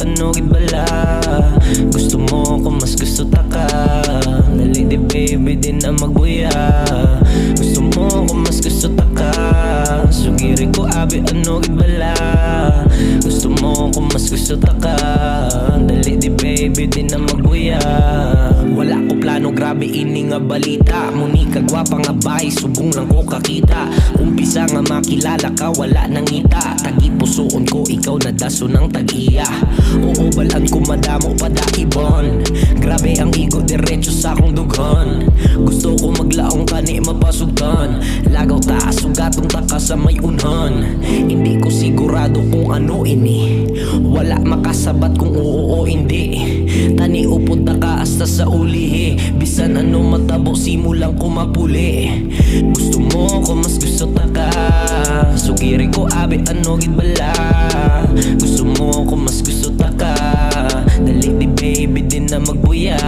ano gid bala. Gusto mo ko mas gusto ta ka. Dali di baby din na magbuya. Gusto mo ko mas gusto ta ka. Sugiri ko abi ano gid bala. Gusto mo ko mas gusto ta ka. Dali di baby din na magbuya. Wala ko plano grabe ini nga balita. Muni ka gwapa nga bay subong lang ko kakita. Umpisa nga makilala ka wala nang ngita. Tagi pusoon ko ikaw na daso ng tag-iya. Oo balan ko madamo pa daibon. Grabe ang igo diretso sa akong dugon. Gusto ko maglaong kani mapasugdan. Lagaw taas sugatong taka sa may unhan. Hindi ko sigurado kung ano ini. Wala makasabat kung oo o hindi. Tani upod na ka hasta sa ulihi. Bisan ano matabo simulang ko mapuli. Gusto mo ko mas gusto ta ka. Sugiri ko abi ano gid bala. Gusto mo ko mas gusto ta ka. Dali di baby din na magbuya.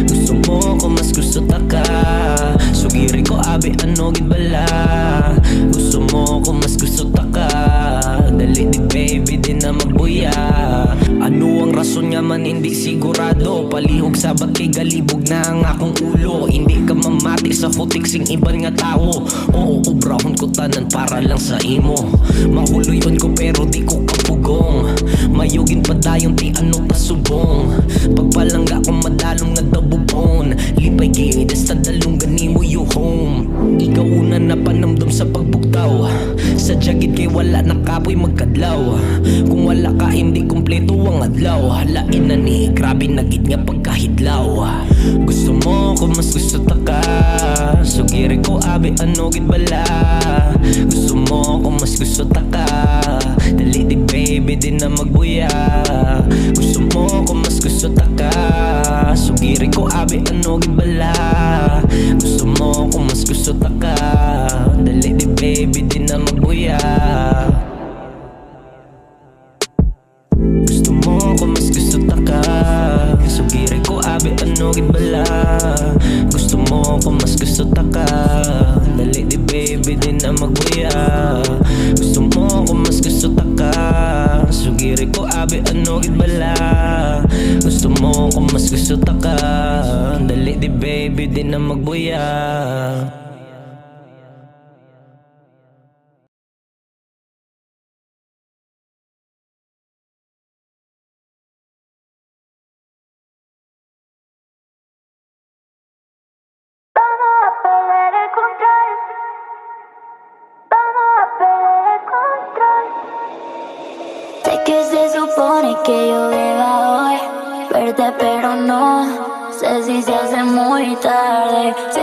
Gusto mo ko mas gusto ta ka. Sugiri ko abi ano gid bala. Gusto mo ko mas gusto ta ka. Dali di baby din na magbuya. Ano ang rason nga man hindi sigurado. Palihog sabat kay galibog na ang akong ulo. Hindi ka mamati sa futik sing iban nga tao. Oo ubrahon ko tanan para lang sa imo. Mahuloyon ko pero di ko kapugong. Mayugin pa dayon ti ano pasubong. Pagpalangga ko madalong nga dabubon. Lipay gid hasta dalong ganimo you home. Ikaw una na panamdom sa pagbugtaw. Sa jagid kay wala nakapoy magkadlaw. Kung wala ka hindi kompleto ang adlaw. Halain na ni grabe na gid nga pagkahidlaw. Gusto mo ko mas gusto ta ka. Sugiri ko abi ano gid bala. Gusto mo ko mas gusto ta ka. Dali di baby din na magbuya. Gusto mo ko mas gusto ta ka. Sugiri ko abi ano gid bala. Gusto mo ko mas gusto ta ka. Dali di baby din na magbuya. Gusto mo ko mas gusto ta ka. Sugiri ko abi ano gid bala. Gusto mo ko mas gusto ta ka. Dali di baby din na magbuya. Gusto mo ko mas gusto ta ka. Sugiri ko abi ano gid bala. Gusto mo ko mas gusto ta ka. Dali di baby din na magbuya. Vamos a perder el control. Vamos a perder el control. Sé que se supone que yo deba hoy verte, pero no sé si se hace muy tarde. Sé